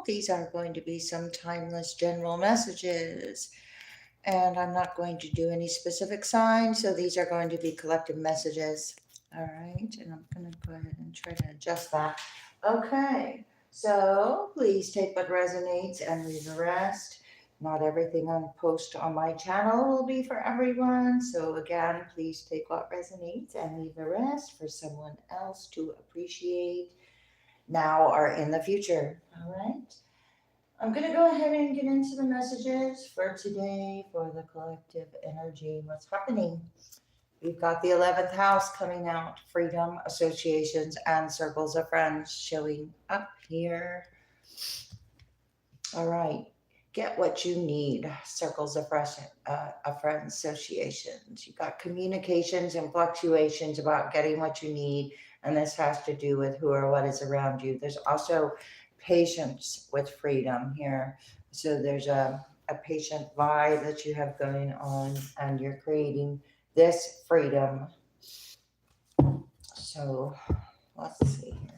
these are going to be some timeless general messages. And I'm not going to do any specific signs, so these are going to be collective messages. All right, and I'm going to go ahead and try to adjust that. Okay, so please take what resonates and leave the rest. Not everything I post on my channel will be for everyone. So again, please take what resonates and leave the rest for someone else to appreciate now or in the future. All right. I'm going to go ahead and get into the messages for today for the collective energy. What's happening? We've got the 11th house coming out, freedom, associations, and circles of friends showing up here. All right. Get what you need, circles of friends, associations. You've got communications and fluctuations about getting what you need, and this has to do with who or what is around you. There's also patience with freedom here. So there's a patient vibe that you have going on, and you're creating this freedom. So let's see here.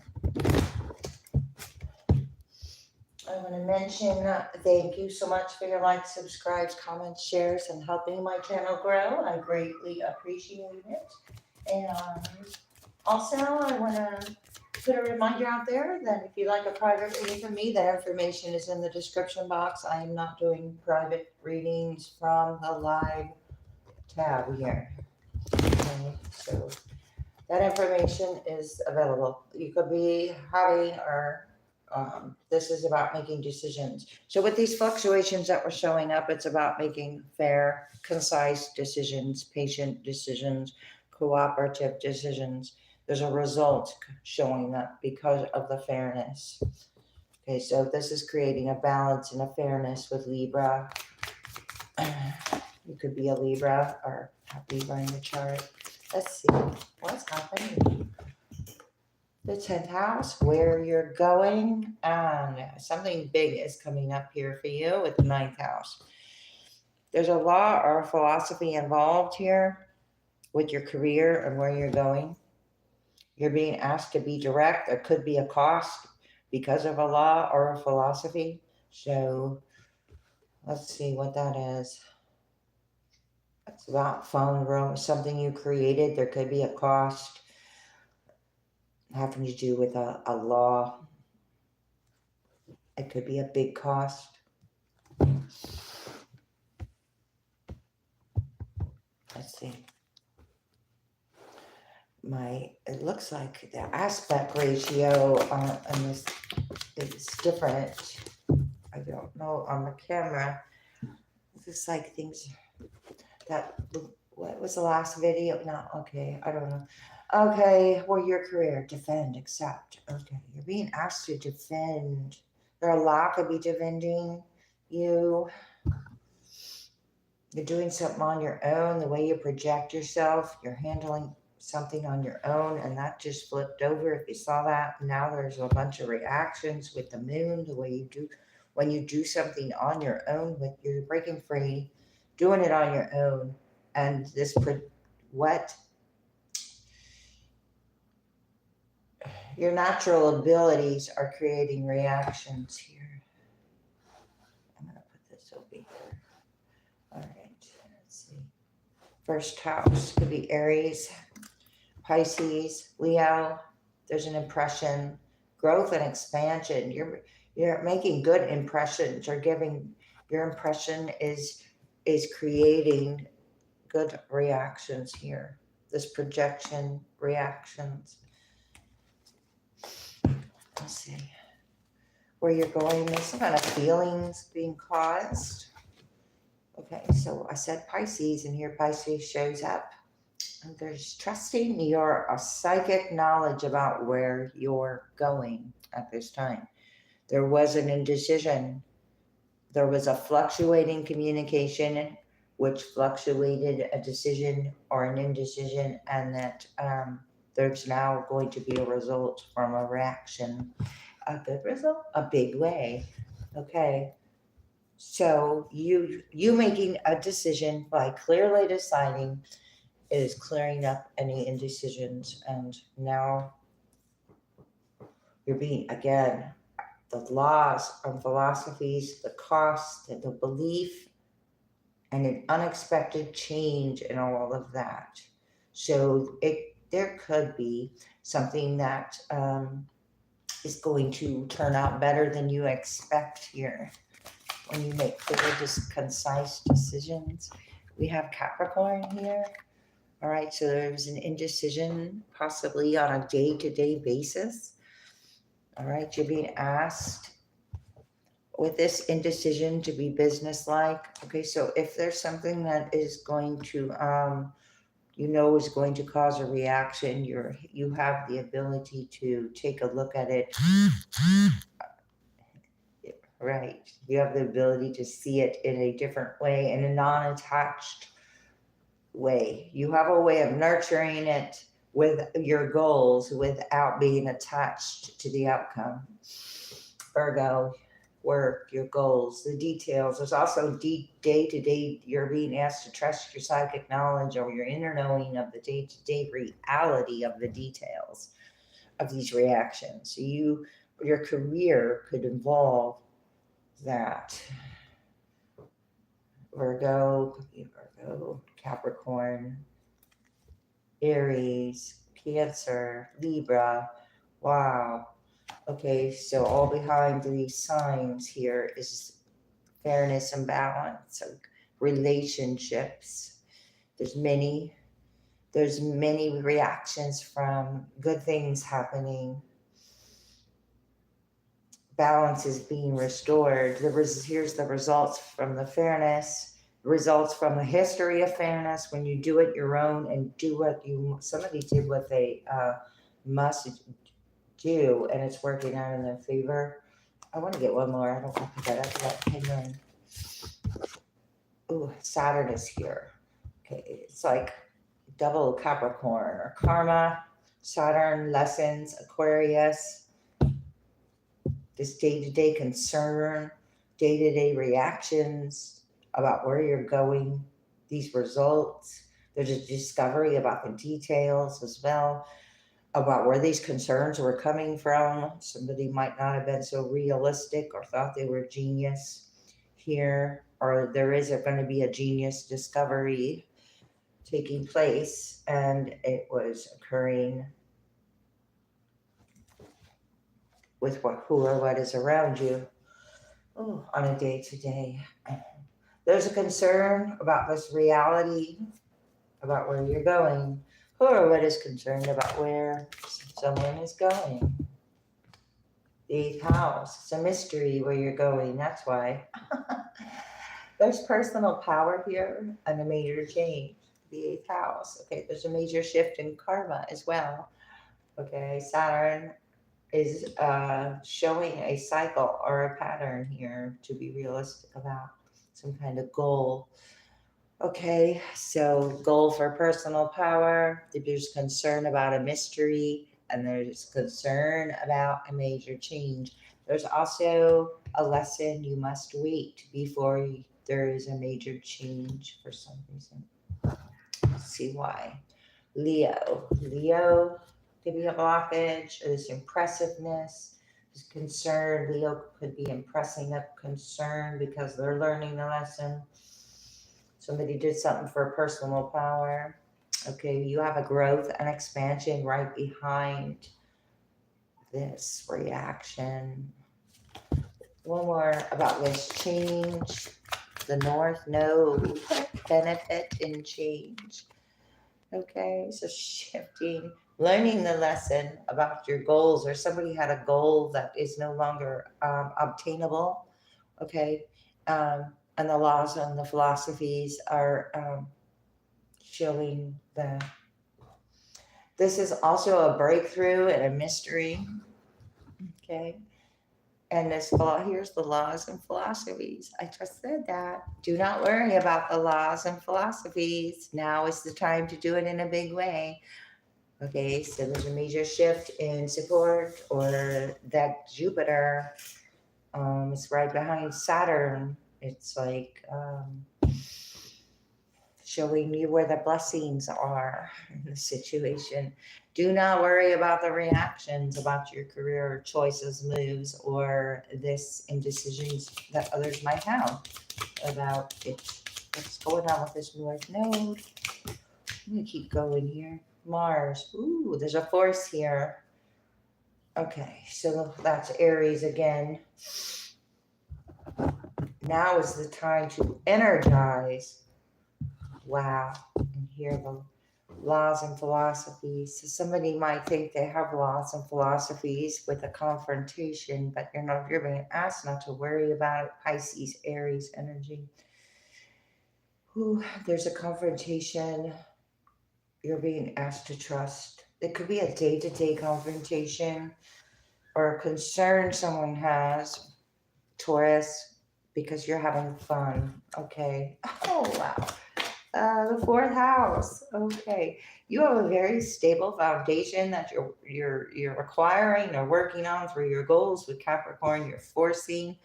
I want to mention thank you so much for your likes, subscribes, comments, shares, and helping my channel grow. I greatly appreciate it. And also, I want to put a reminder out there that if you like a private reading from me, that information is in the description box. I am not doing private readings from the live tab here. Okay, so that information is available. You could be having or this is about making decisions. So with these fluctuations that were showing up, it's about making fair, concise decisions, patient decisions, cooperative decisions. There's a result showing up because of the fairness. Okay, so this is creating a balance and a fairness with Libra. You could be a Libra or have Libra in the chart. Let's see what's happening. The 10th house, where you're going, and something big is coming up here for you with the 9th house. There's a law or a philosophy involved here with your career and where you're going. You're being asked to be direct. There could be a cost because of a law or a philosophy. So let's see what that is. It's about phone room, something you created. There could be a cost having to do with a law. It could be a big cost. Let's see. It looks like the aspect ratio on this is different. I don't know on the camera. It looks like things that, what was the last video? No, okay, I don't know. Okay, well, your career, defend, accept. Okay, you're being asked to defend. There a law could be defending you. You're doing something on your own, the way you project yourself, you're handling something on your own, and that just flipped over. If you saw that, now there's a bunch of reactions with the moon, the way you do, when you do something on your own, with you're breaking free, doing it on your own, and this, what? Your natural abilities are creating reactions here. I'm going to put this over here. All right, let's see. First house could be Aries, Pisces, Leo. There's an impression, growth and expansion. You're making good impressions. You're giving, your impression is creating good reactions here. This projection reactions. Let's see where you're going. There's some kind of feelings being caused. Okay, so I said Pisces, and here Pisces shows up. And there's trusting your psychic knowledge about where you're going at this time. There was an indecision. There was a fluctuating communication, which fluctuated a decision or an indecision, and that there's now going to be a result from a reaction. A good result, a big way. Okay. So you making a decision by clearly deciding is clearing up any indecisions, and now you're being, again, the laws and philosophies, the cost, the belief, and an unexpected change in all of that. So there could be something that is going to turn out better than you expect here when you make clear, just concise decisions. We have Capricorn here. All right, so there's an indecision possibly on a day-to-day basis. All right, you're being asked with this indecision to be businesslike. Okay, so if there's something that is going to is going to cause a reaction, you have the ability to take a look at it. Right, you have the ability to see it in a different way, in a non-attached way. You have a way of nurturing it with your goals without being attached to the outcome. Virgo, work, your goals, the details. There's also day to day, you're being asked to trust your psychic knowledge or your inner knowing of the day to day reality of the details of these reactions. So your career could involve that. Virgo, Capricorn, Aries, Cancer, Libra. Wow. Okay, so all behind these signs here is fairness and balance of relationships. There's many reactions from good things happening. Balance is being restored. Here's the results from the fairness, results from the history of fairness. When you do it your own and do what somebody did what they must do, and it's working out in their favor. I want to get one more. I don't want to put that up. That penguin. Ooh, Saturn is here. Okay, it's like double Capricorn or karma, Saturn, lessons, Aquarius. This day-to-day concern, day-to-day reactions about where you're going, these results. There's a discovery about the details as well, about where these concerns were coming from. Somebody might not have been so realistic or thought they were genius here, or there is going to be a genius discovery taking place, and it was occurring with who or what is around you on a day-to-day. There's a concern about this reality, about where you're going. Who or what is concerned about where someone is going. The 8th house, it's a mystery where you're going, that's why. There's personal power here and a major change. The 8th house, okay, there's a major shift in karma as well. Okay, Saturn is showing a cycle or a pattern here to be realistic about, some kind of goal. Okay, so goal for personal power. There's concern about a mystery, and there's concern about a major change. There's also a lesson you must wait before there is a major change for some reason. Let's see why. Leo could be a blockage, or this impressiveness, this concern. Leo could be impressing up concern because they're learning the lesson. Somebody did something for personal power. Okay, you have a growth and expansion right behind this reaction. One more about this change. The North Node, benefit in change. Okay, so shifting, learning the lesson about your goals, or somebody had a goal that is no longer obtainable. Okay, and the laws and the philosophies are showing that this is also a breakthrough and a mystery. Okay, and here's the laws and philosophies. I just said that. Do not worry about the laws and philosophies. Now is the time to do it in a big way. Okay, so there's a major shift in support, or that Jupiter is right behind Saturn. It's like showing you where the blessings are in the situation. Do not worry about the reactions about your career choices, moves, or this indecisions that others might have about it. What's going on with this North Node? I'm gonna keep going here. Mars. Ooh, there's a force here. Okay, so that's Aries again. Now is the time to energize. Wow. And here the laws and philosophies. So somebody might think they have laws and philosophies with a confrontation, but you're being asked not to worry about it. Pisces, Aries energy. Ooh, there's a confrontation. You're being asked to trust. It could be a day-to-day confrontation or a concern someone has, Taurus, because you're having fun. Okay. Oh, wow. The fourth house. Okay. You have a very stable foundation that you're acquiring or working on through your goals with Capricorn. You're forcing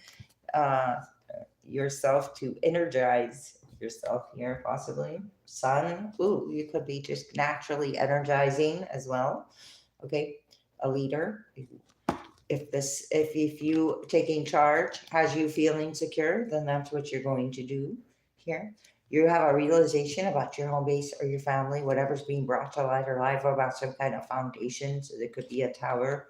yourself to energize yourself here, possibly. Sun. Ooh, you could be just naturally energizing as well. Okay. A leader. If you taking charge has you feeling secure, then that's what you're going to do here. You have a realization about your home base or your family, whatever's being brought to light or life, or about some kind of foundation. So there could be a tower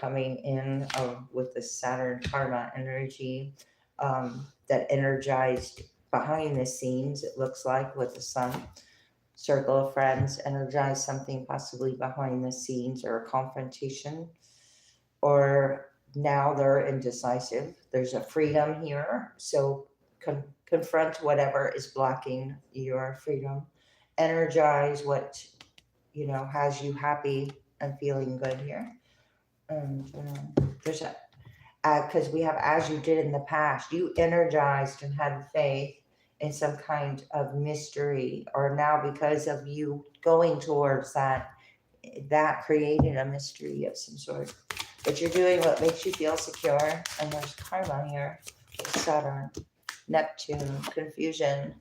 coming in with the Saturn karma energy that energized behind the scenes, it looks like, with the sun. Circle of friends energize something possibly behind the scenes or a confrontation. Or now they're indecisive. There's a freedom here. So confront whatever is blocking your freedom. Energize what, has you happy and feeling good here. And there's a, because we have, as you did in the past, you energized and had faith in some kind of mystery, or now because of you going towards that created a mystery of some sort. But you're doing what makes you feel secure, and there's karma here, Saturn, Neptune, confusion,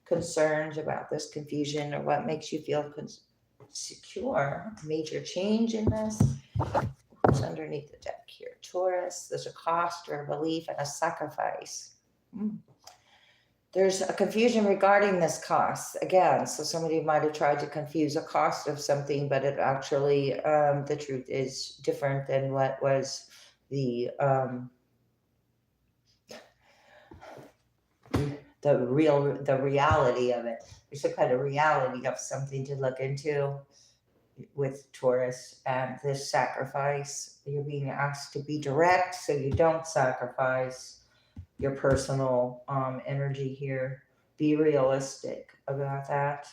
concerns about this confusion, or what makes you feel secure. Major change in this. What's underneath the deck here? Taurus, there's a cost or a belief and a sacrifice. There's a confusion regarding this cost again. So somebody might have tried to confuse a cost of something, but it actually, the truth is different than what was the reality of it. There's a kind of reality of something to look into with Taurus and this sacrifice. You're being asked to be direct so you don't sacrifice your personal energy here. Be realistic about that.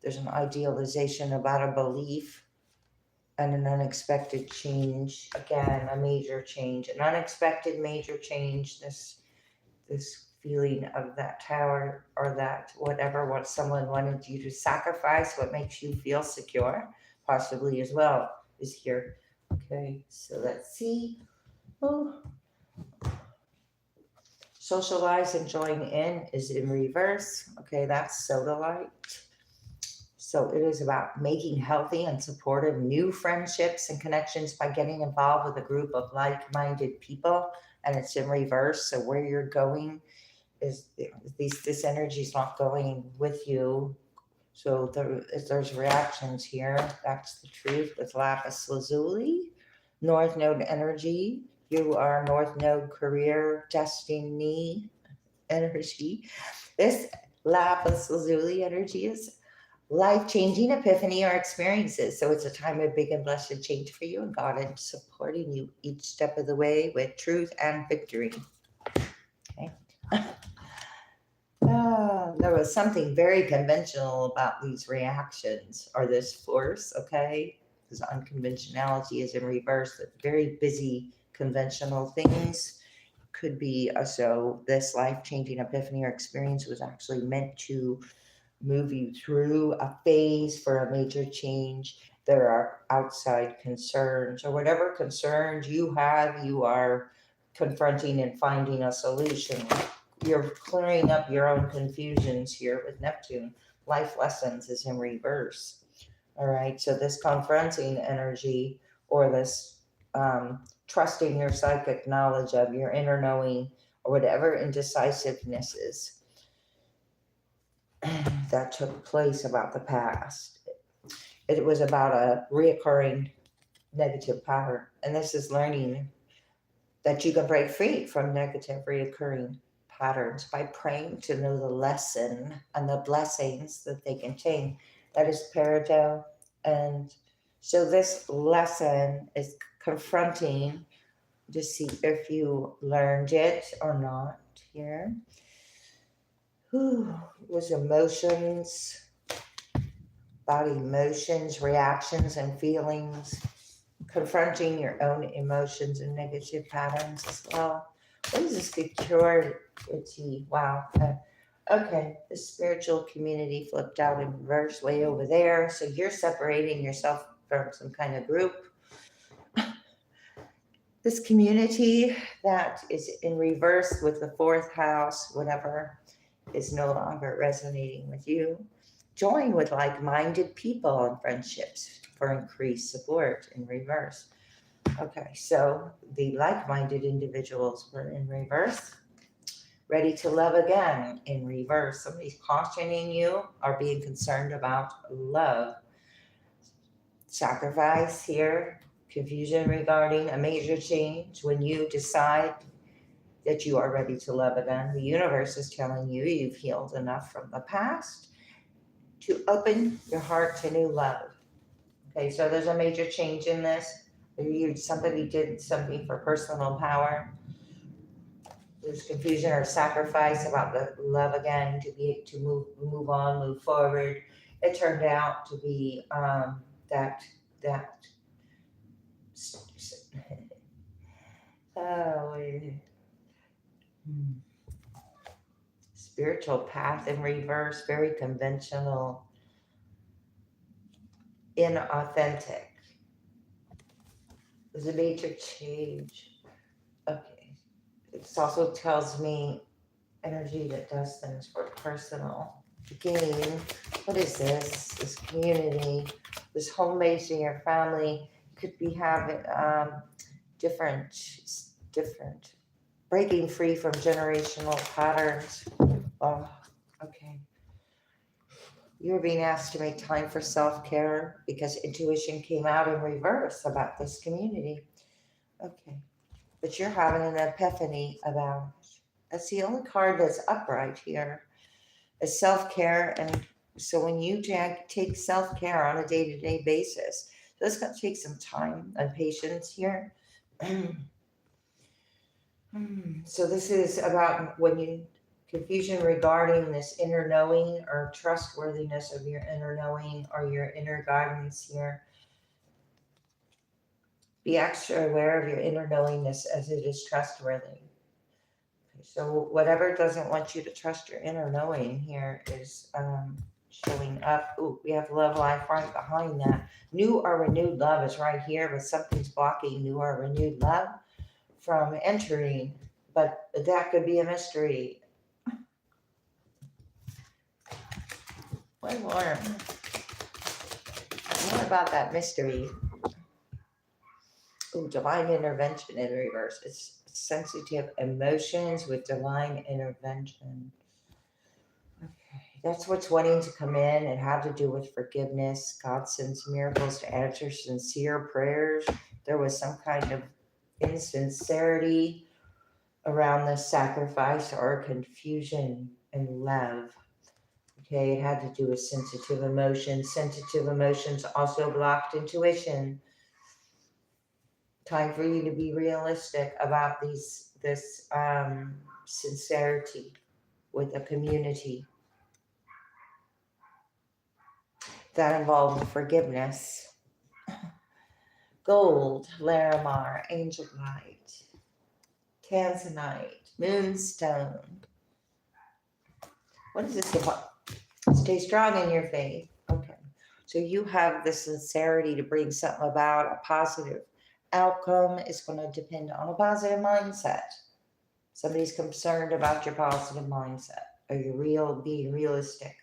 There's an idealization about a belief and an unexpected change. Again, a major change, an unexpected major change. This feeling of that tower or that whatever, what someone wanted you to sacrifice, what makes you feel secure, possibly as well, is here. Okay, so let's see. Oh. Socialize and join in is in reverse. Okay, that's sodalite. So it is about making healthy and supportive new friendships and connections by getting involved with a group of like-minded people, and it's in reverse. So where you're going is this energy is not going with you. So there's reactions here. That's the truth with lapis lazuli, North Node energy. You are North Node career destiny energy. This lapis lazuli energy is life-changing epiphany or experiences. So it's a time of big and blessed change for you, and God is supporting you each step of the way with truth and victory. Okay. There was something very conventional about these reactions or this force, okay? Because unconventionality is in reverse. Very busy conventional things could be, so this life-changing epiphany or experience was actually meant to move you through a phase for a major change. There are outside concerns or whatever concerns you have, you are confronting and finding a solution you're clearing up your own confusions here with Neptune. Life lessons is in reverse. All right, so this confronting energy, or this trusting your psychic knowledge of your inner knowing, or whatever indecisiveness is that took place about the past. It was about a reoccurring negative pattern. And this is learning that you can break free from negative reoccurring patterns by praying to know the lesson and the blessings that they contain. That is Peridot. And so this lesson is confronting to see if you learned it or not here. Was emotions, about emotions, reactions, and feelings, confronting your own emotions and negative patterns as well. What is this security? Wow. Okay, the spiritual community flipped out in reverse way over there. So you're separating yourself from some kind of group. This community that is in reverse with the fourth house, whatever, is no longer resonating with you. Join with like-minded people and friendships for increased support in reverse. Okay, so the like-minded individuals were in reverse. Ready to love again in reverse. Somebody's cautioning you or being concerned about love. Sacrifice here. Confusion regarding a major change when you decide that you are ready to love again. The universe is telling you you've healed enough from the past to open your heart to new love. Okay, so there's a major change in this. Somebody did something for personal power. There's confusion or sacrifice about the love again, to move on, move forward. It turned out to be that spiritual path in reverse, very conventional, inauthentic. There's a major change. Okay. It also tells me energy that does things for personal gain. What is this? This community, this home base in your family could be having different, breaking free from generational patterns. Oh, okay. You're being asked to make time for self-care because intuition came out in reverse about this community. Okay. But you're having an epiphany about it. That's the only card that's upright here, is self-care. And so when you take self-care on a day-to-day basis, so it's going to take some time and patience here. So this is about when you confusion regarding this inner knowing or trustworthiness of your inner knowing or your inner guidance here. Be extra aware of your inner knowingness as it is trustworthy. Okay, so whatever doesn't want you to trust your inner knowing here is showing up. Ooh, we have love life right behind that. New or renewed love is right here, but something's blocking new or renewed love from entering. But that could be a mystery. One more. What about that mystery? Ooh, divine intervention in reverse. It's sensitive emotions with divine intervention. Okay, that's what's wanting to come in and have to do with forgiveness. God sends miracles to answer sincere prayers. There was some kind of insincerity around the sacrifice or confusion and love. Okay, it had to do with sensitive emotions. Sensitive emotions also blocked intuition. Time for you to be realistic about this sincerity with the community. That involved forgiveness. Gold, Larimar, Angel Light, Tanzanite, Moonstone. What is this about? Stay strong in your faith. Okay. So you have the sincerity to bring something about. A positive outcome is going to depend on a positive mindset. Somebody's concerned about your positive mindset. Are you being realistic?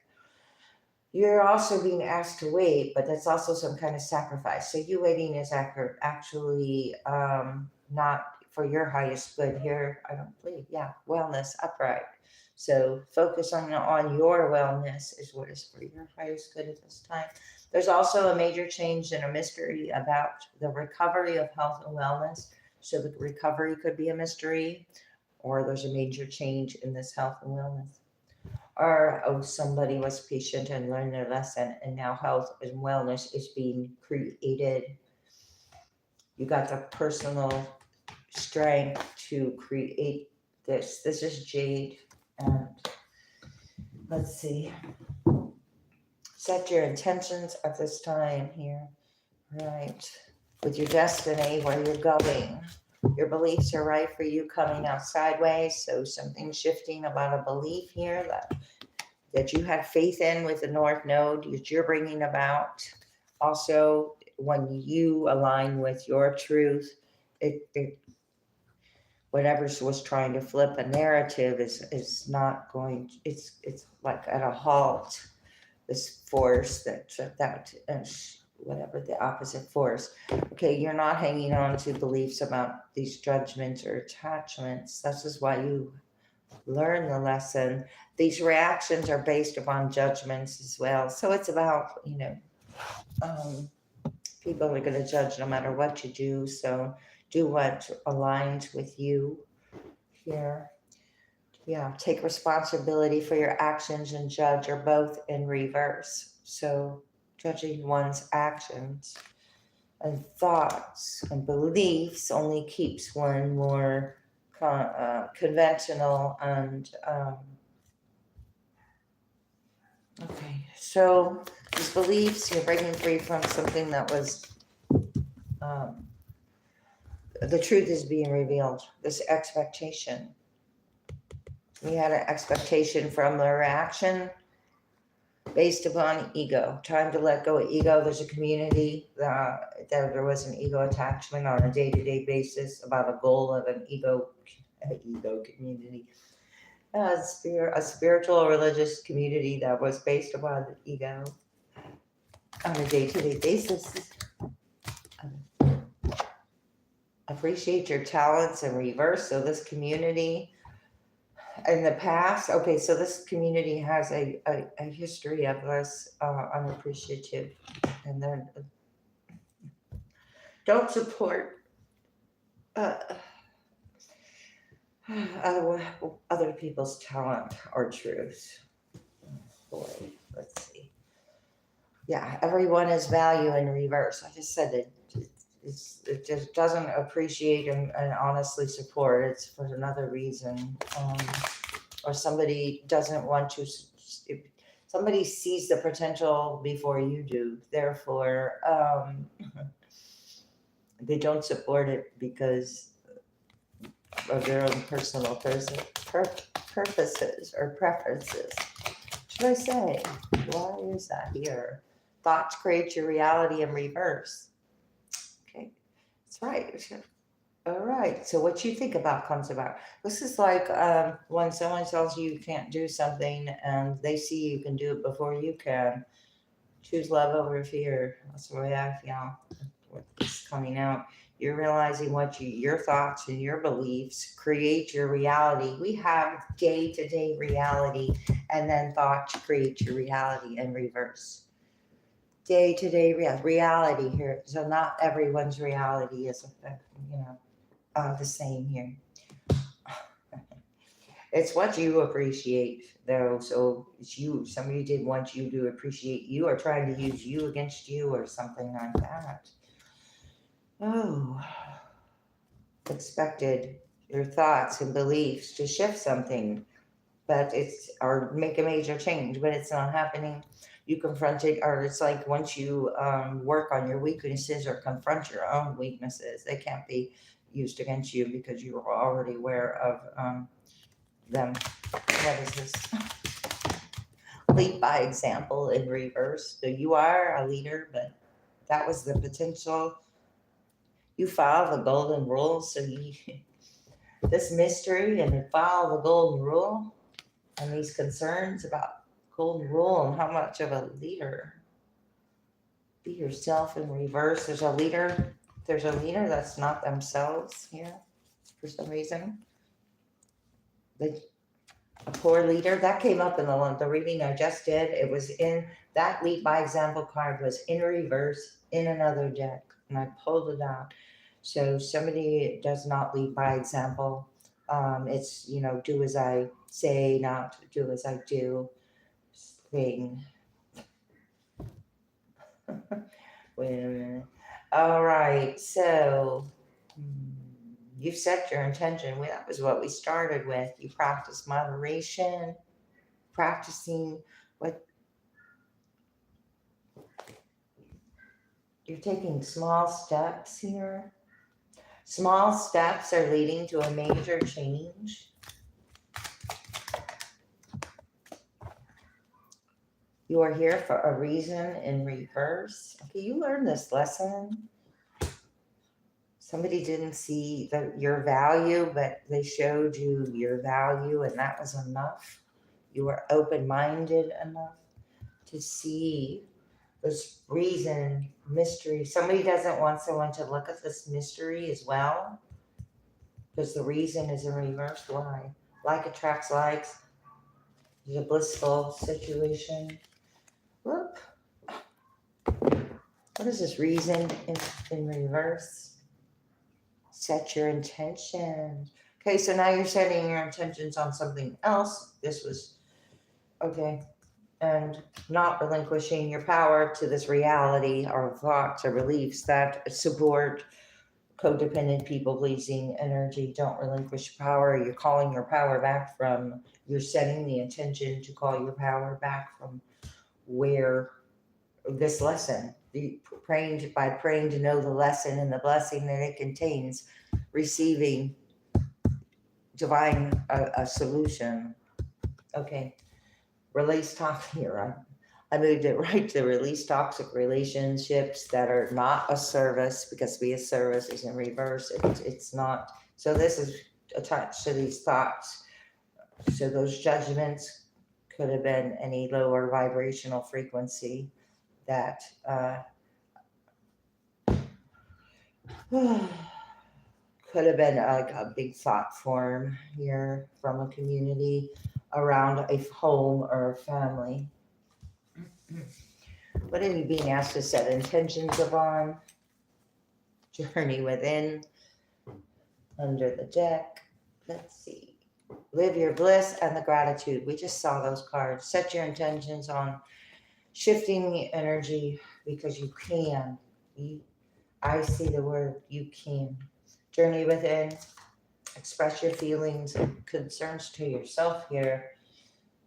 You're also being asked to wait, but that's also some kind of sacrifice. So you waiting is actually not for your highest good here. I don't believe. Yeah, wellness, upright. So focus on your wellness is what is for your highest good at this time. There's also a major change and a mystery about the recovery of health and wellness. So the recovery could be a mystery, or there's a major change in this health and wellness. Or somebody was patient and learned their lesson, and now health and wellness is being created. You got the personal strength to create this. This is Jade, and let's see. Set your intentions at this time here, right? With your destiny, where you're going. Your beliefs are right for you coming out sideways. So something shifting about a belief here that you had faith in with the North Node that you're bringing about. Also, when you align with your truth, whatever was trying to flip a narrative is not going. It's like at a halt. This force that whatever the opposite force. Okay, you're not hanging on to beliefs about these judgments or attachments. This is why you learn the lesson. These reactions are based upon judgments as well. So it's about, people are going to judge no matter what you do. So do what aligns with you here. Yeah, take responsibility for your actions and judge are both in reverse. So judging one's actions and thoughts and beliefs only keeps one more conventional and okay. So these beliefs, you're breaking free from something that was the truth is being revealed. This expectation. We had an expectation from the reaction based upon ego. Time to let go of ego. There's a community that there was an ego attachment on a day-to-day basis about a goal of an ego community. A spiritual religious community that was based upon the ego on a day-to-day basis. Appreciate your talents in reverse. So this community in the past, okay, so this community has a history of us unappreciative, and then don't support other people's talent or truth. Boy, let's see. Yeah, everyone is value in reverse. I just said it just doesn't appreciate and honestly support. It's for another reason. Or somebody doesn't want to, somebody sees the potential before you do. Therefore, they don't support it because of their own personal purposes or preferences. Should I say? Why is that here? Thoughts create your reality in reverse. Okay, that's right. All right. So what you think about comes about. This is like when someone tells you you can't do something and they see you can do it before you can. Choose love over fear. That's the way I feel with this coming out. You're realizing what your thoughts and your beliefs create your reality. We have day-to-day reality, and then thoughts create your reality in reverse. Day-to-day reality here. So not everyone's reality is, the same here. It's what you appreciate, though. So it's you. Somebody did want you to appreciate you, or trying to use you against you, or something like that. Oh, expected your thoughts and beliefs to shift something, but or make a major change, but it's not happening. You confront it, or it's like once you work on your weaknesses or confront your own weaknesses, they can't be used against you because you are already aware of them. What is this? Lead by example in reverse. So you are a leader, but that was the potential. You follow the golden rules, so this mystery and follow the golden rule and these concerns about golden rule and how much of a leader. Be yourself in reverse. There's a leader that's not themselves here for some reason. A poor leader that came up in the reading I just did. It was in that lead by example card was in reverse in another deck, and I pulled it out. So somebody does not lead by example. It's do as I say, not do as I do thing. Wait a minute. All right, so you've set your intention. Well, that was what we started with. You practice moderation, practicing what you're taking small steps here. Small steps are leading to a major change. You are here for a reason in reverse. Okay, you learned this lesson. Somebody didn't see your value, but they showed you your value, and that was enough. You were open-minded enough to see this reason, mystery. Somebody doesn't want someone to look at this mystery as well, because the reason is in reverse. Why? Like attracts likes. It's a blissful situation. Whoop. What is this reason in reverse? Set your intentions. Okay, so now you're setting your intentions on something else. This was, okay, and not relinquishing your power to this reality or thoughts or beliefs that support codependent people-pleasing energy. Don't relinquish power. You're calling your power back from, you're setting the intention to call your power back from where this lesson, by praying to know the lesson and the blessing that it contains, receiving divine a solution. Okay, release toxic here. I moved it right to release toxic relationships that are not a service, because be a service is in reverse. It's not. So this is attached to these thoughts. So those judgments could have been any lower vibrational frequency that could have been a big thought form here from a community around a home or a family. What are you being asked to set intentions upon? Journey within, under the deck. Let's see. Live your bliss and the gratitude. We just saw those cards. Set your intentions on shifting the energy, because you can. I see the word you can. Journey within. Express your feelings and concerns to yourself here.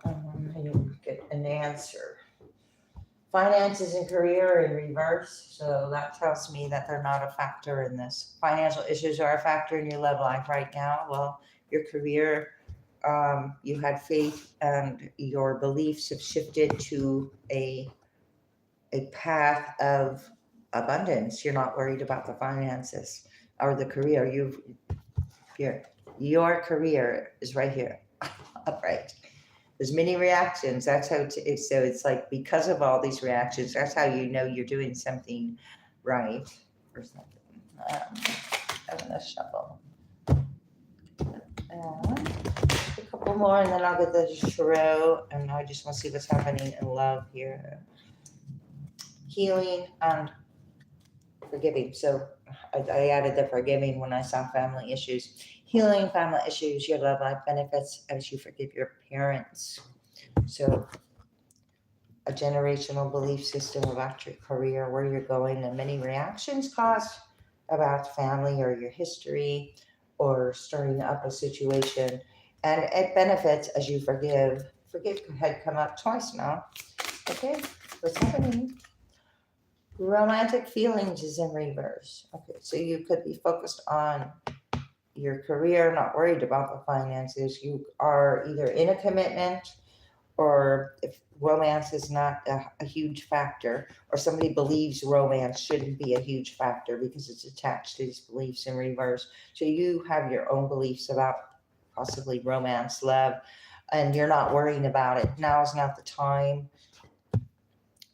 And you'll get an answer. Finances and career are in reverse. So that tells me that they're not a factor in this. Financial issues are a factor in your love life right now. Well, your career, you had faith and your beliefs have shifted to a path of abundance. You're not worried about the finances or the career. Your career is right here, upright. There's many reactions. That's how so it's like, because of all these reactions, that's how you know you're doing something right or something. I'm gonna shuffle. A couple more, and then I'll get the tarot, and I just want to see what's happening in love here. Healing and forgiving. So I added the forgiving when I saw family issues. Healing family issues, your love life benefits as you forgive your parents. So a generational belief system about your career, where you're going, and many reactions caused about family or your history or stirring up a situation. And it benefits as you forgive. Forgive had come up twice now. Okay, what's happening? Romantic feelings is in reverse. Okay, so you could be focused on your career, not worried about the finances. You are either in a commitment or if romance is not a huge factor, or somebody believes romance shouldn't be a huge factor because it's attached to these beliefs in reverse. So you have your own beliefs about possibly romance, love, and you're not worrying about it. Now is not the time.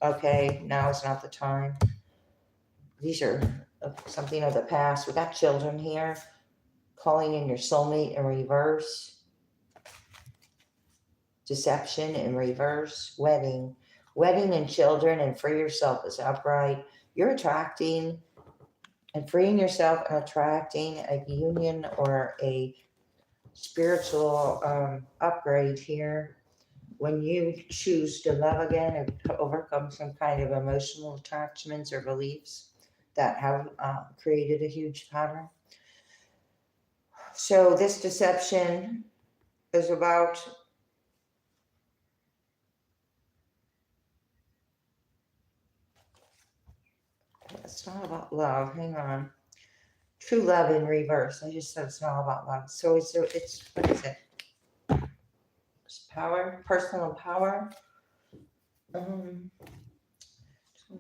Okay, now is not the time. These are something of the past. We got children here, calling in your soulmate in reverse. Deception in reverse, wedding and children, and free yourself is upright. You're attracting and freeing yourself and attracting a union or a spiritual upgrade here. When you choose to love again and to overcome some kind of emotional attachments or beliefs that have created a huge pattern. So this deception is about it's not about love. Hang on. True love in reverse. I just said it's not about love. So it's what is it? It's power, personal power. Let me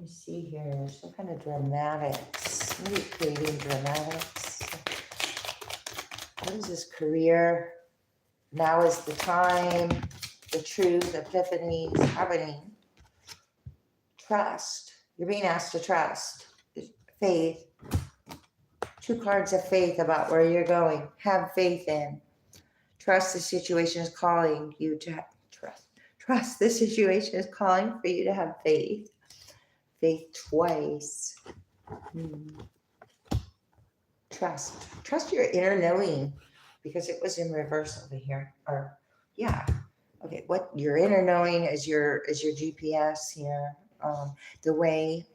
see here. Some kind of dramatics. Maybe creating dramatics. What is this career? Now is the time. The truth, epiphanies happening. Trust. You're being asked to trust. Faith. 2 cards of faith about where you're going. Have faith in. Trust the situation is calling you to trust. Trust the situation is calling for you to have faith. Faith twice. Trust. Trust your inner knowing, because it was in reverse over here. Or yeah. Okay, what your inner knowing is your GPS here. The way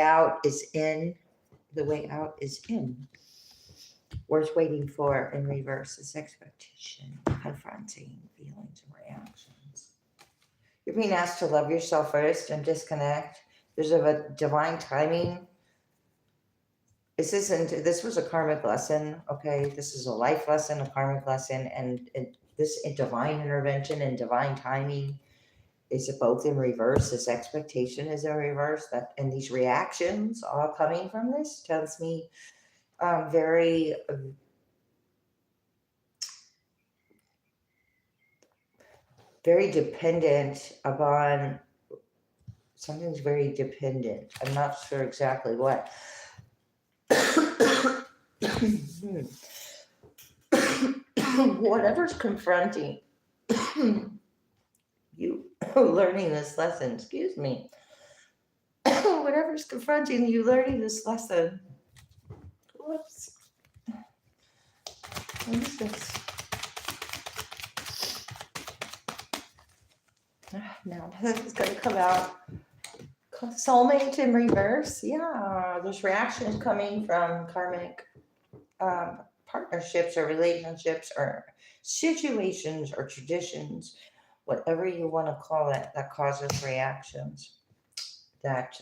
out is in. The way out is in. Worth waiting for in reverse is expectation, confronting feelings and reactions. You're being asked to love yourself first and disconnect. There's a divine timing. This was a karmic lesson, okay? This is a life lesson, a karmic lesson, and this divine intervention and divine timing is both in reverse. This expectation is in reverse, and these reactions all coming from this tells me very dependent upon something's very dependent. I'm not sure exactly what. Whatever's confronting you learning this lesson, excuse me. Whatever's confronting you learning this lesson. Whoops. What is this? Now this is going to come out. Soulmate in reverse. Yeah, there's reactions coming from karmic partnerships or relationships or situations or traditions, whatever you want to call it, that causes reactions that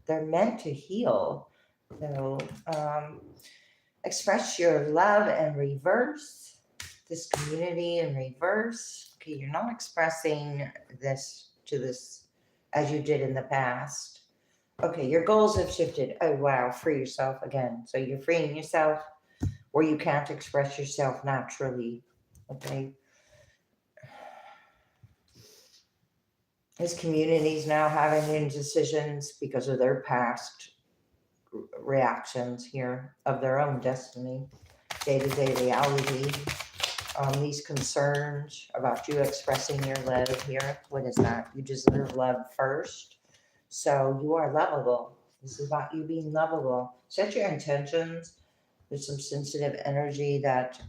they're meant to heal. So express your love and reverse. This community in reverse. Okay, you're not expressing this to this as you did in the past. Okay, your goals have shifted. Oh wow, free yourself again. So you're freeing yourself where you can't express yourself naturally. Okay. This community is now having indecisions because of their past reactions here of their own destiny, day-to-day reality. These concerns about you expressing your love here. What is that? You deserve love first. So you are lovable. This is about you being lovable. Set your intentions. There's some sensitive energy that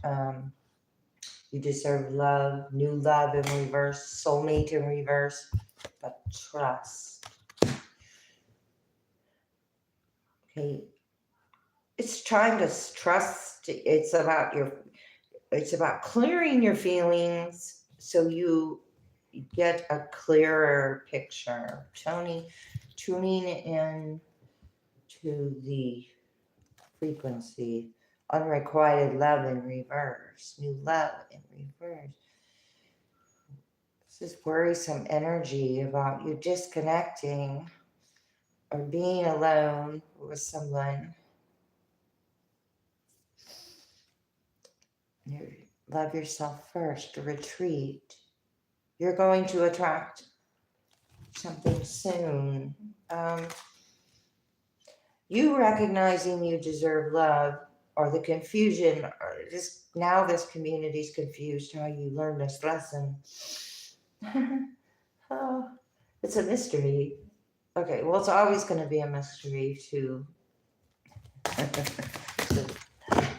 you deserve love, new love in reverse, soulmate in reverse, but trust. Okay. It's time to trust. It's about clearing your feelings so you get a clearer picture. Tuning in to the frequency. Unrequited love in reverse. New love in reverse. Just worrisome energy about you disconnecting or being alone with someone. You love yourself first, retreat. You're going to attract something soon. You recognizing you deserve love, or the confusion, or just now this community's confused how you learn this lesson. Oh, it's a mystery. Okay, well, it's always going to be a mystery to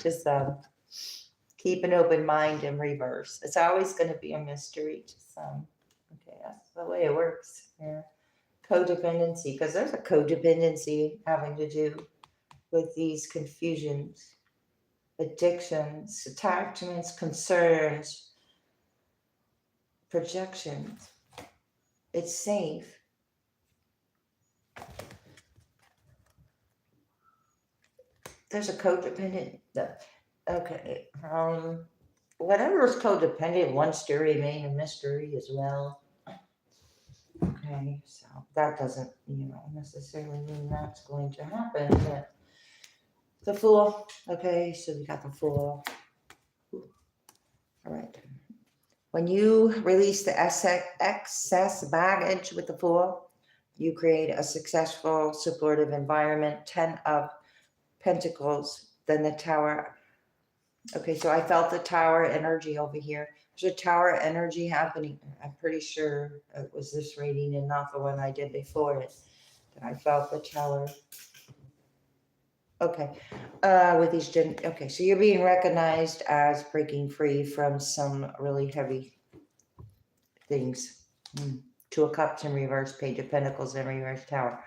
just keep an open mind in reverse. It's always going to be a mystery to some. Okay, that's the way it works. Yeah. Codependency, because there's a codependency having to do with these confusions, addictions, attachments, concerns, projections. It's safe. There's a codependent. Okay. Whatever is codependent wants to remain a mystery as well. Okay, so that doesn't, necessarily mean that's going to happen. But the Fool. Okay, so we got the Fool. Ooh. All right. When you release the excess baggage with the Fool, you create a successful, supportive environment. 10 of Pentacles, then the Tower. Okay, so I felt the Tower energy over here. There's a Tower energy happening. I'm pretty sure it was this reading and not the one I did before it that I felt the Tower. Okay, with these okay, so you're being recognized as breaking free from some really heavy things. Two of Cups in reverse, Page of Pentacles in reverse, Tower.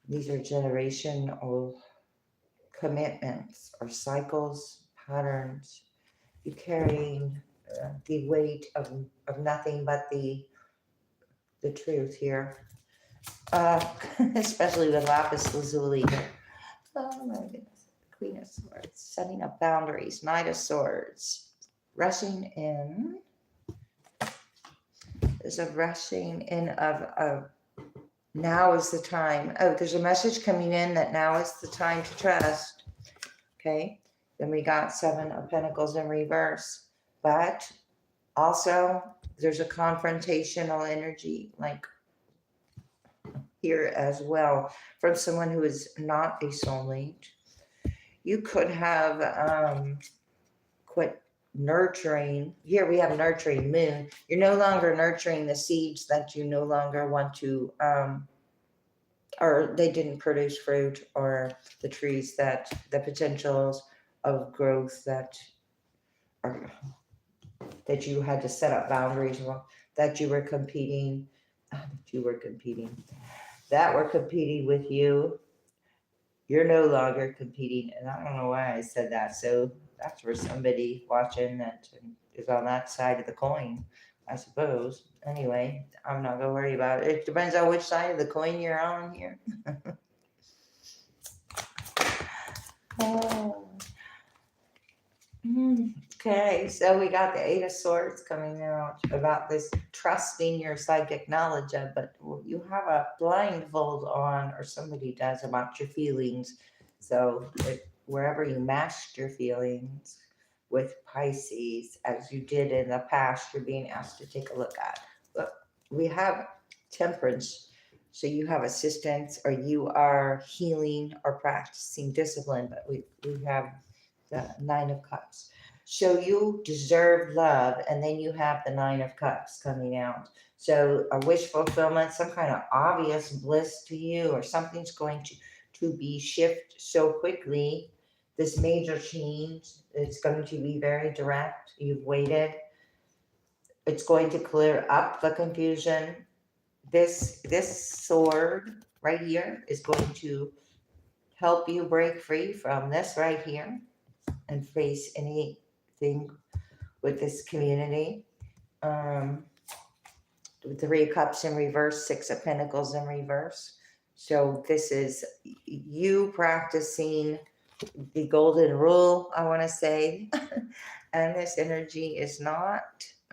These are generational commitments or cycles, patterns. You're carrying the weight of nothing but the truth here, especially with lapis lazuli. Oh my goodness. Queen of Swords, setting up boundaries, Knight of Swords, rushing in. There's a rushing in of now is the time. Oh, there's a message coming in that now is the time to trust. Okay. Then we got 7 of Pentacles in reverse. But also there's a confrontational energy like here as well from someone who is not a soulmate. You could have quit nurturing. Here we have nurturing Moon. You're no longer nurturing the seeds that you no longer want to or they didn't produce fruit, or the trees that the potentials of growth that are that you had to set up boundaries, that you were competing with you. You're no longer competing, and I don't know why I said that. So that's for somebody watching that is on that side of the coin, I suppose. Anyway, I'm not gonna worry about it. It depends on which side of the coin you're on here. Oh. Okay, so we got the 8 of Swords coming out about this trusting your psychic knowledge of, but you have a blindfold on, or somebody does, about your feelings. So wherever you masked your feelings with Pisces, as you did in the past, you're being asked to take a look at. But we have Temperance. So you have assistance, or you are healing or practicing discipline, but we have the 9 of Cups. So you deserve love, and then you have the 9 of Cups coming out. So a wish fulfillment, some kind of obvious bliss to you, or something's going to be shift so quickly. This major change, it's going to be very direct. You've waited. It's going to clear up the confusion. This sword right here is going to help you break free from this right here and face anything with this community. With 3 of Cups in reverse, 6 of Pentacles in reverse. So this is you practicing the golden rule, I want to say. And this energy is not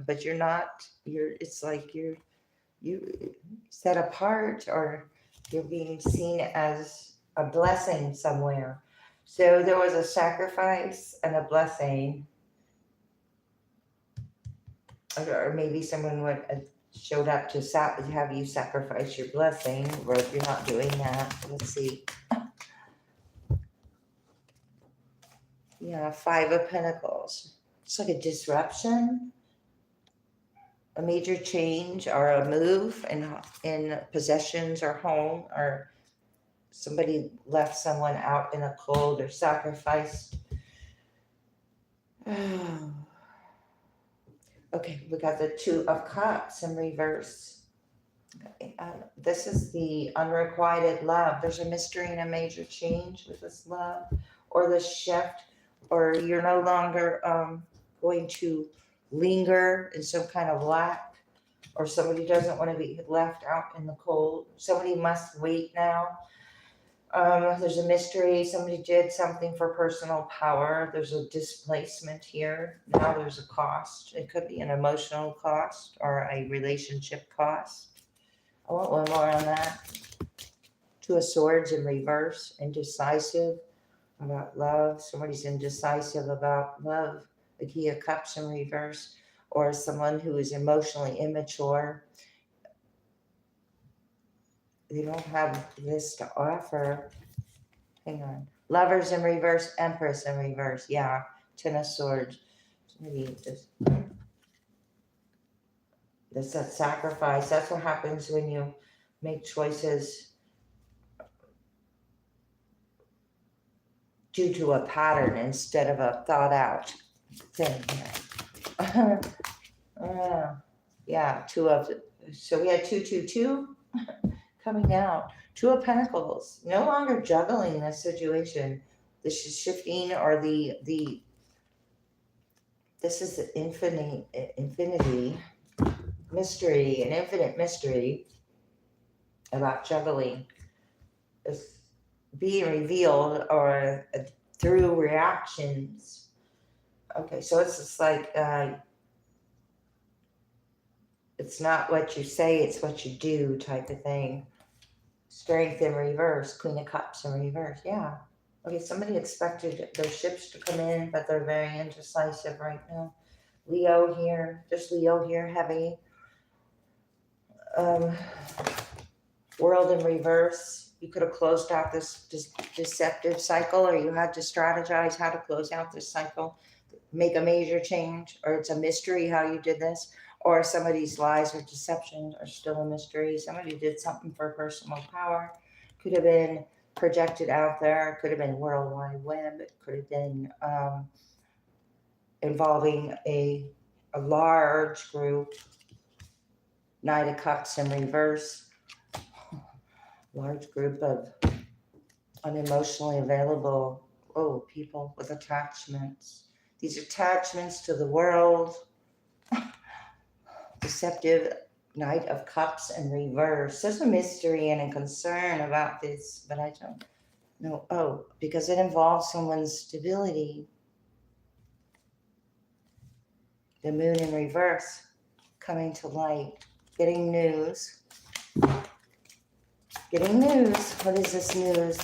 but you're not, it's like you set apart, or you're being seen as a blessing somewhere. So there was a sacrifice and a blessing, or maybe someone would showed up to have you sacrifice your blessing, or if you're not doing that, let's see. Yeah, Five of Pentacles. It's like a disruption, a major change, or a move in possessions or home, or somebody left someone out in a cold or sacrificed. Okay, we got the Two of Cups in reverse. This is the unrequited love. There's a mystery and a major change with this love, or the shift, or you're no longer going to linger in some kind of lack, or somebody doesn't want to be left out in the cold. Somebody must wait now. There's a mystery. Somebody did something for personal power. There's a displacement here. Now there's a cost. It could be an emotional cost or a relationship cost. I want one more on that. Two of Swords in reverse, indecisive about love. Somebody's indecisive about love. The Key of Cups in reverse, or someone who is emotionally immature. They don't have this to offer. Hang on. Lovers in reverse, Empress in reverse. Yeah, Ten of Swords. Maybe that's a sacrifice. That's what happens when you make choices due to a pattern instead of a thought out thing. Yeah, so we had 222 coming out. Two of Pentacles, no longer juggling this situation. This is shifting, or this is the infinity mystery, an infinite mystery about juggling. It's being revealed, or through reactions. Okay, so it's just like, it's not what you say, it's what you do type of thing. Strength in reverse, Queen of Cups in reverse. Yeah. Okay, somebody expected their ships to come in, but they're very indecisive right now. Leo here, just Leo here, heavy. World in reverse. You could have closed out this deceptive cycle, or you had to strategize how to close out this cycle, make a major change, or it's a mystery how you did this, or somebody's lies or deception are still a mystery. Somebody did something for personal power. Could have been projected out there. Could have been World Wide Web. It could have been involving a large group. Knight of Cups in reverse. Large group of unemotionally available people with attachments. These attachments to the world. Deceptive Knight of Cups in reverse. There's a mystery and a concern about this, but I don't know. Oh, because it involves someone's stability. The Moon in reverse, coming to light, getting news. Getting news. What is this news?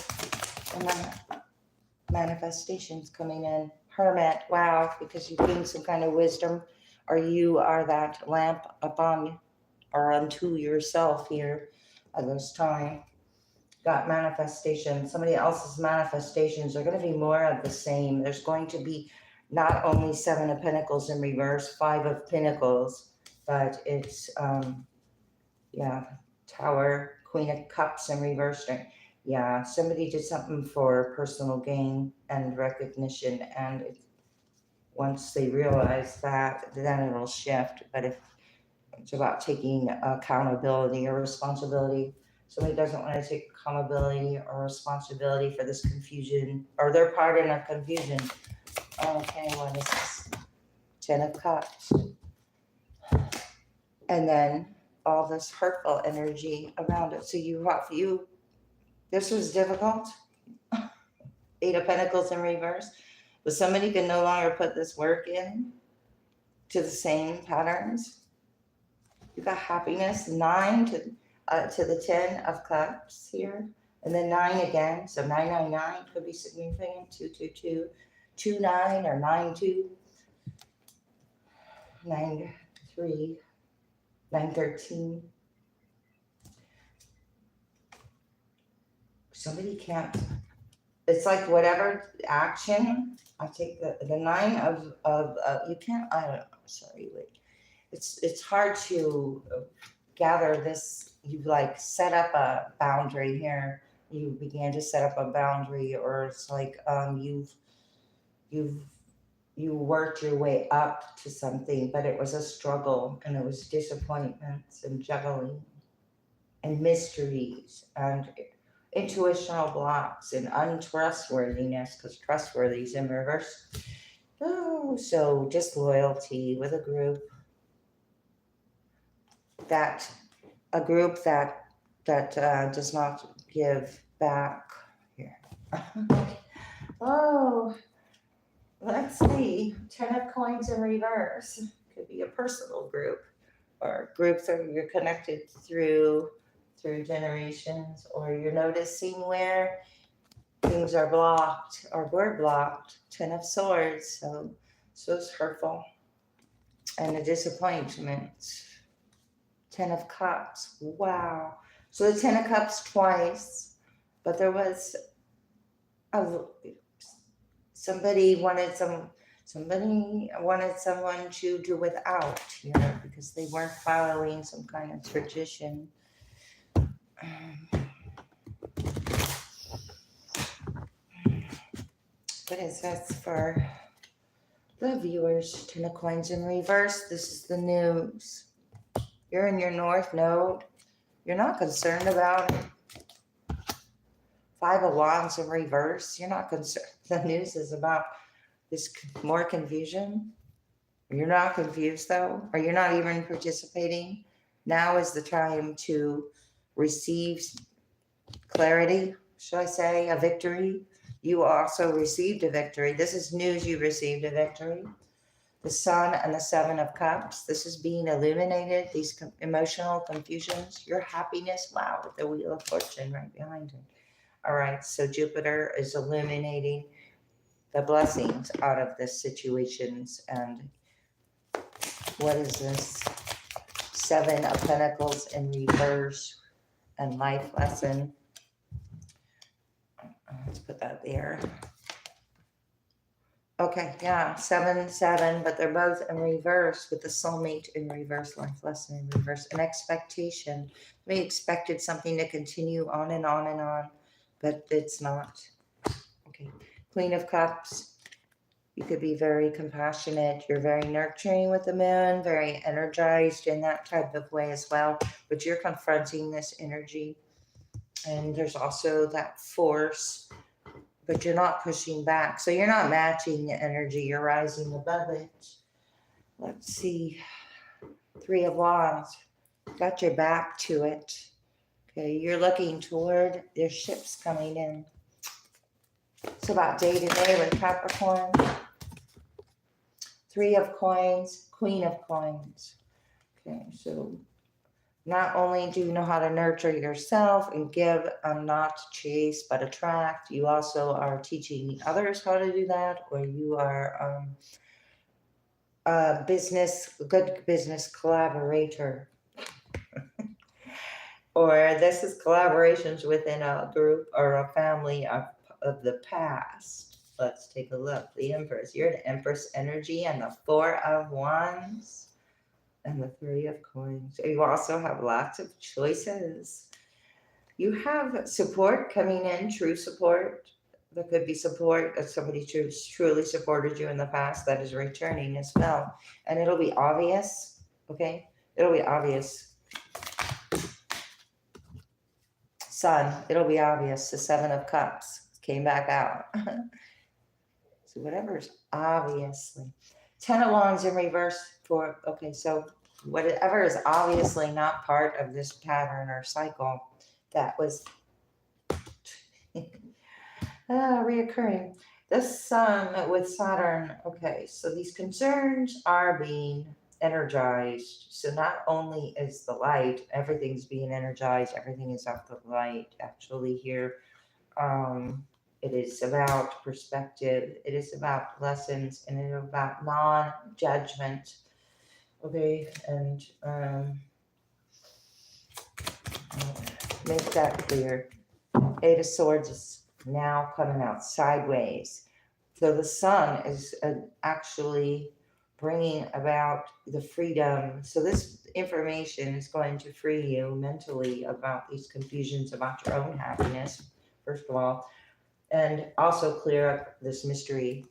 Manifestations coming in. Hermit. Wow, because you gained some kind of wisdom, or you are that lamp upon or unto yourself here at this time. Got manifestation. Somebody else's manifestations are going to be more of the same. There's going to be not only Seven of Pentacles in reverse, Five of Pentacles, but it's Tower, Queen of Cups in reverse. Yeah, somebody did something for personal gain and recognition, and once they realize that, then it'll shift. But if it's about taking accountability or responsibility, somebody doesn't want to take accountability or responsibility for this confusion, or they're part in a confusion. Okay, what is this? Ten of Cups. And then all this hurtful energy around it. So this was difficult. Eight of Pentacles in reverse. But somebody can no longer put this work in to the same patterns. You got happiness, 9 to the 10 of cups here, and then 9 again. So 999 could be significant. 222, 29 or 92, 93, 913. Somebody can't. It's like whatever action. I take the 9 of you can't. I don't know. Sorry, wait. It's hard to gather this. You like set up a boundary here. You began to set up a boundary, or it's like you worked your way up to something, but it was a struggle, and it was disappointments and juggling and mysteries and intuitional blocks and untrustworthiness, because trustworthy is in reverse. Oh, so disloyalty with a group that does not give back here. Oh, let's see. 10 of coins in reverse. Could be a personal group, or groups that you're connected through generations, or you're noticing where things are blocked or were blocked. 10 of swords. So it's hurtful and a disappointment. 10 of cups. Wow. So the 10 of cups twice, but there was somebody wanted someone to do without here because they weren't following some kind of tradition. What is this for the viewers? 10 of coins in reverse. This is the news. You're in your north node. You're not concerned about it. 5 of wands in reverse. You're not concerned. The news is about this more confusion. You're not confused though, or you're not even participating. Now is the time to receive clarity, should I say, a victory. You also received a victory. This is news. You received a victory. The Sun and the 7 of Cups. This is being illuminated. These emotional confusions. Your happiness. Wow, with the Wheel of Fortune right behind it. All right, so Jupiter is illuminating the blessings out of this situations. And what is this? 7 of Pentacles in reverse and life lesson. Let's put that there. Okay, yeah, 7, 7, but they're both in reverse with the soulmate in reverse, life lesson in reverse, an expectation. We expected something to continue on and on and on, but it's not. Okay, Queen of Cups. You could be very compassionate. You're very nurturing with the moon, very energized in that type of way as well, but you're confronting this energy. And there's also that force, but you're not pushing back. So you're not matching the energy. You're rising above it. Let's see. 3 of Wands. Got your back to it. Okay, you're looking toward, there's ships coming in. It's about day to day with Capricorn. 3 of Coins, Queen of Coins. Okay, so not only do you know how to nurture yourself and give and not chase but attract, you also are teaching others how to do that, or you are a good business collaborator. Or this is collaborations within a group or a family of the past. Let's take a look. The Empress. You're the Empress energy and the 4 of Wands. And the 3 of Coins. You also have lots of choices. You have support coming in, true support. There could be support that somebody truly supported you in the past that is returning as well. And it'll be obvious, okay? It'll be obvious. Sun, it'll be obvious. The 7 of Cups came back out. So whatever's obviously. 10 of Wands in reverse for, okay, so whatever is obviously not part of this pattern or cycle that was reoccurring. The sun with Saturn, okay, so these concerns are being energized. So not only is the light, everything's being energized, everything is up the light actually here. Um, it is about perspective, it is about lessons, and it is about non judgment. Okay, and make that clear. Eight of Swords is now coming out sideways. So the sun is actually bringing about the freedom. So this information is going to free you mentally about these confusions about your own happiness, first of all, and also clear up this mystery.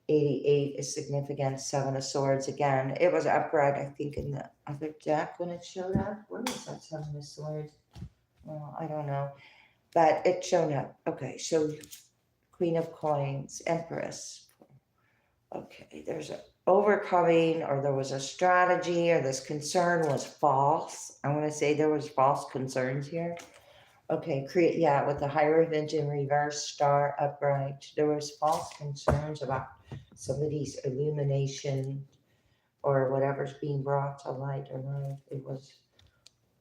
88 is significant. Seven of Swords again. It was upright, I think, in the other deck when it showed up. Where was that Seven of Swords? Well, I don't know. But it showed up. Okay, so Queen of Coins, Empress. Okay, there's an overcoming, or there was a strategy, or this concern was false. I want to say there was false concerns here. Okay, yeah, with the Hierophant in reverse, Star upright, there was false concerns about somebody's illumination or whatever's being brought to light or life. It was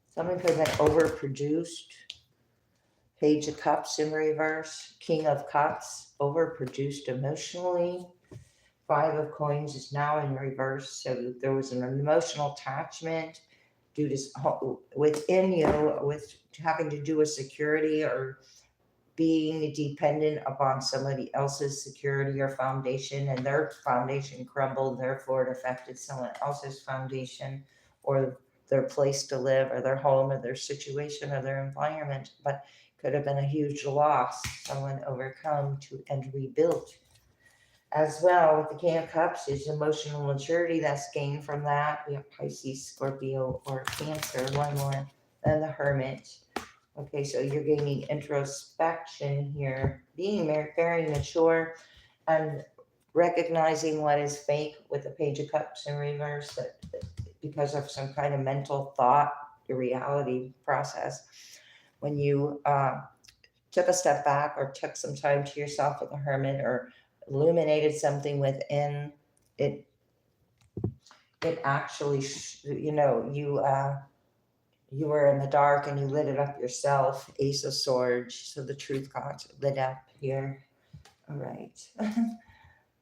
something could have been overproduced. Page of Cups in reverse, King of Cups, overproduced emotionally. Five of Coins is now in reverse, so there was an emotional attachment due to within you with having to do with security or being dependent upon somebody else's security or foundation, and their foundation crumbled, therefore it affected someone else's foundation or their place to live or their home or their situation or their environment. But could have been a huge loss, someone overcome to and rebuilt. As well, with the King of Cups is emotional maturity that's gained from that. We have Pisces, Scorpio, or Cancer, one more, and the Hermit. Okay, so you're gaining introspection here, being very mature and recognizing what is fake with the Page of Cups in reverse, that because of some kind of mental thought, your reality process. When you took a step back or took some time to yourself with the Hermit or illuminated something within it, it actually, you were in the dark and you lit it up yourself. Ace of Swords, so the truth got lit up here. All right.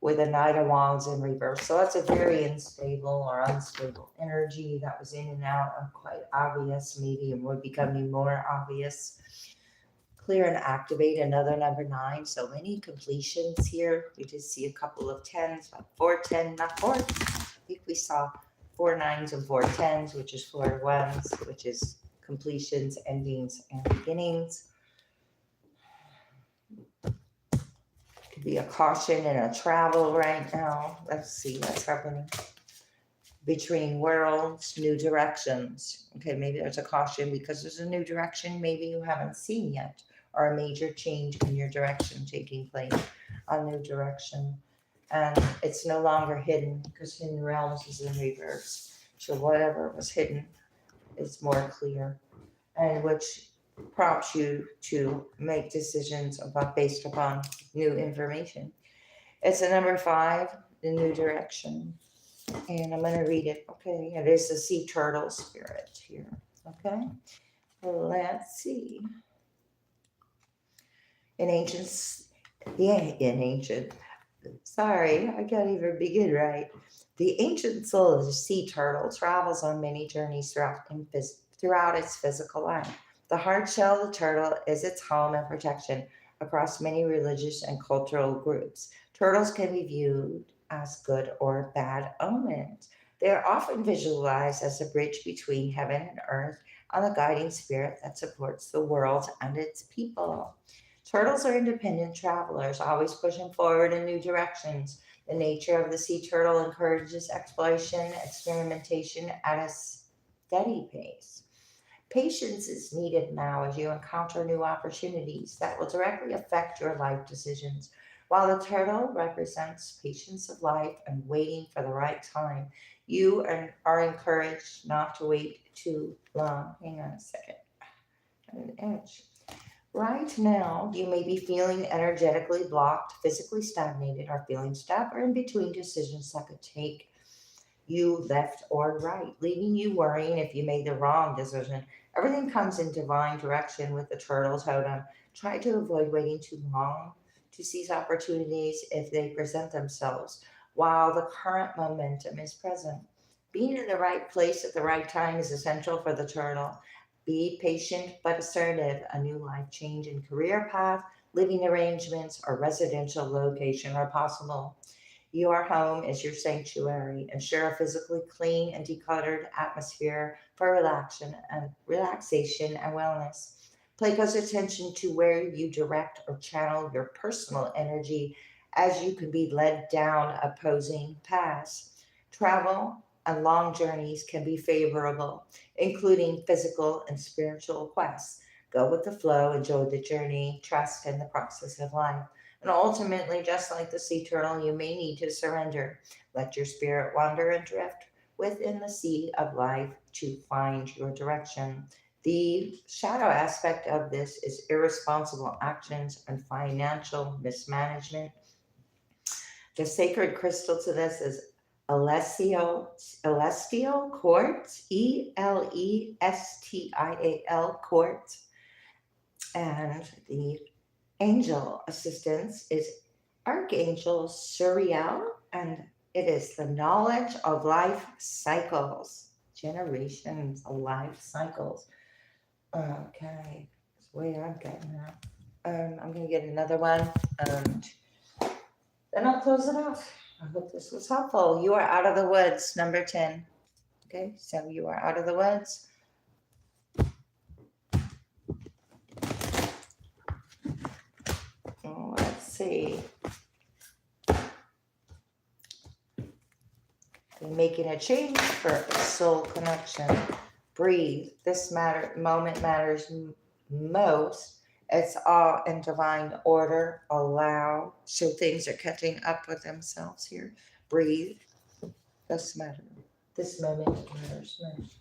With a Knight of Wands in reverse. So that's a very unstable or unstable energy that was in and out and quite obvious, maybe, and would becoming more obvious. Clear and activate another number 9. So many completions here. We did see a couple of 10s, like 4, 10, not 4. I think we saw 4 9s and 4 10s, which is 4 1s, which is completions, endings, and beginnings. Could be a caution and a travel right now. Let's see what's happening. Between worlds, new directions. Okay, maybe there's a caution because there's a new direction maybe you haven't seen yet, or a major change in your direction taking place, a new direction. And it's no longer hidden because hidden realms is in reverse. So whatever was hidden is more clear, and which prompts you to make decisions about based upon new information. It's a number 5, the new direction. And I'm going to read it. Okay, it is the sea turtle spirit here. Okay, let's see. In ancient, sorry, I can't even begin right. The ancient soul of the sea turtle travels on many journeys throughout its physical life. The hard shell of the turtle is its home and protection across many religious and cultural groups. Turtles can be viewed as good or bad omens. They are often visualized as a bridge between heaven and earth and the guiding spirit that supports the world and its people. Turtles are independent travelers, always pushing forward in new directions. The nature of the sea turtle encourages exploration, experimentation at a steady pace. Patience is needed now as you encounter new opportunities that will directly affect your life decisions. While the turtle represents patience of life and waiting for the right time, you are encouraged not to wait too long. Hang on a second. An edge. Right now, you may be feeling energetically blocked, physically stagnated, or feeling stuck, or in between decisions that could take you left or right, leaving you worrying if you made the wrong decision. Everything comes in divine direction with the turtle totem. Try to avoid waiting too long to seize opportunities if they present themselves while the current momentum is present. Being in the right place at the right time is essential for the turtle. Be patient but assertive. A new life change in career path, living arrangements, or residential location are possible. Your home is your sanctuary. Ensure a physically clean and decluttered atmosphere for relaxation and wellness. Pay close attention to where you direct or channel your personal energy as you can be led down opposing paths. Travel and long journeys can be favorable, including physical and spiritual quests. Go with the flow, enjoy the journey, trust in the process of life. And ultimately, just like the sea turtle, you may need to surrender. Let your spirit wander and drift within the sea of life to find your direction. The shadow aspect of this is irresponsible actions and financial mismanagement. The sacred crystal to this is Elestial quartz, Elestial quartz, and the angel assistance is Archangel Suriel, and it is the knowledge of life cycles, generations of life cycles. Okay, that's the way I'm getting that. I'm going to get another one, and then I'll close it off. I hope this was helpful. You are out of the woods, number 10. Okay, so you are out of the woods. Let's see. Making a change for soul connection. Breathe. This moment matters most. It's all in divine order. Allow. So things are catching up with themselves here. Breathe. This matter. This moment matters most.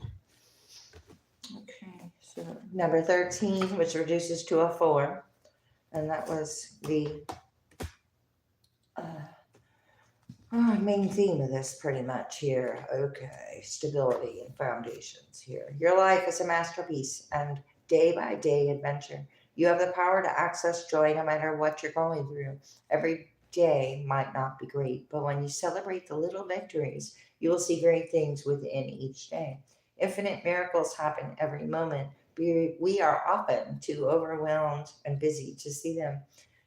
Okay. So number 13, which reduces to a 4, and that was the main theme of this pretty much here. Okay, stability and foundations here. Your life is a masterpiece and day by day adventure. You have the power to access joy no matter what you're going through. Every day might not be great, but when you celebrate the little victories, you will see great things within each day. Infinite miracles happen every moment. We are often too overwhelmed and busy to see them.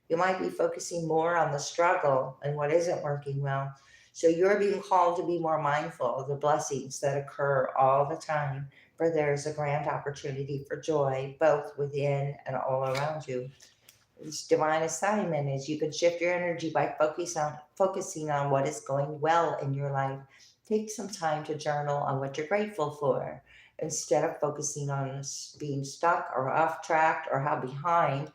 You might be focusing more on the struggle and what isn't working well. So you're being called to be more mindful of the blessings that occur all the time, for there is a grand opportunity for joy both within and all around you. This divine assignment is you can shift your energy by focusing on what is going well in your life. Take some time to journal on what you're grateful for. Instead of focusing on being stuck or off track or how behind,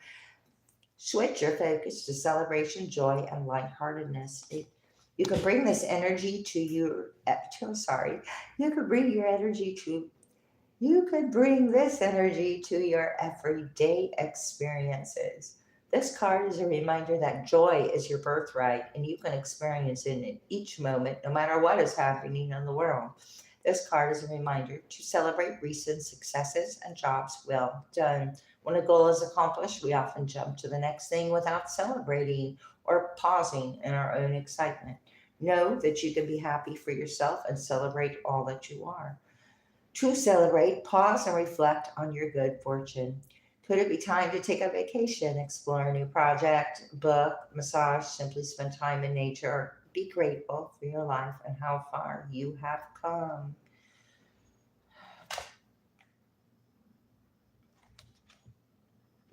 switch your focus to celebration, joy, and lightheartedness. You can bring this energy to your. Sorry, you could bring your energy to. You could bring this energy to your everyday experiences. This card is a reminder that joy is your birthright, and you can experience it in each moment, no matter what is happening in the world. This card is a reminder to celebrate recent successes and jobs well done. When a goal is accomplished, we often jump to the next thing without celebrating or pausing in our own excitement. Know that you can be happy for yourself and celebrate all that you are. To celebrate, pause and reflect on your good fortune. Could it be time to take a vacation, explore a new project, book, massage, simply spend time in nature? Be grateful for your life and how far you have come.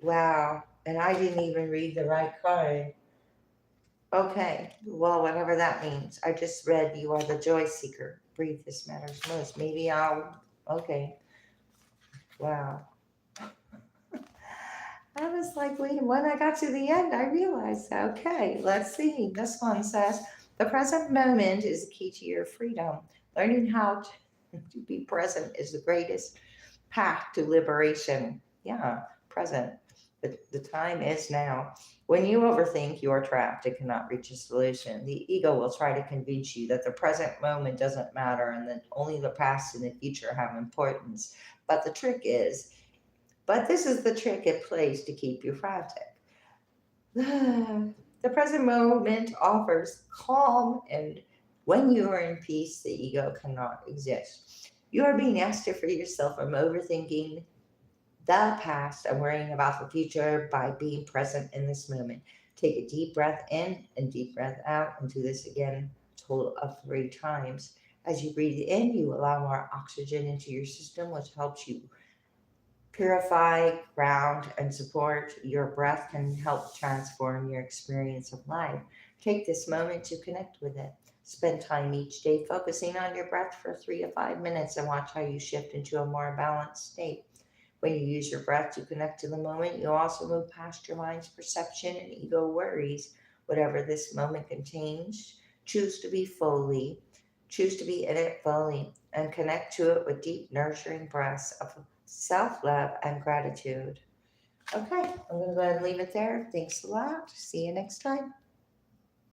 Wow, and I didn't even read the right card. Okay, well, whatever that means. I just read you are the joy seeker. Breathe, this matters most. Maybe okay, wow. I was like, wait, when I got to the end, I realized, okay, let's see. This one says, the present moment is the key to your freedom. Learning how to be present is the greatest path to liberation. Yeah, present. The time is now. When you overthink, you are trapped and cannot reach a solution. The ego will try to convince you that the present moment doesn't matter and that only the past and the future have importance. But the trick is, but this is the trick it plays to keep you frantic. The present moment offers calm, and when you are in peace, the ego cannot exist. You are being asked to free yourself from overthinking the past and worrying about the future by being present in this moment. Take a deep breath in and deep breath out, and do this again, a total of 3 times. As you breathe in, you allow more oxygen into your system, which helps you purify, ground, and support. Your breath can help transform your experience of life. Take this moment to connect with it. Spend time each day focusing on your breath for 3 to 5 minutes and watch how you shift into a more balanced state. When you use your breath to connect to the moment, you also move past your mind's perception and ego worries. Whatever this moment contains, choose to be fully, choose to be in it fully, and connect to it with deep, nurturing breaths of self love and gratitude. Okay, I'm going to go ahead and leave it there. Thanks a lot. See you next time.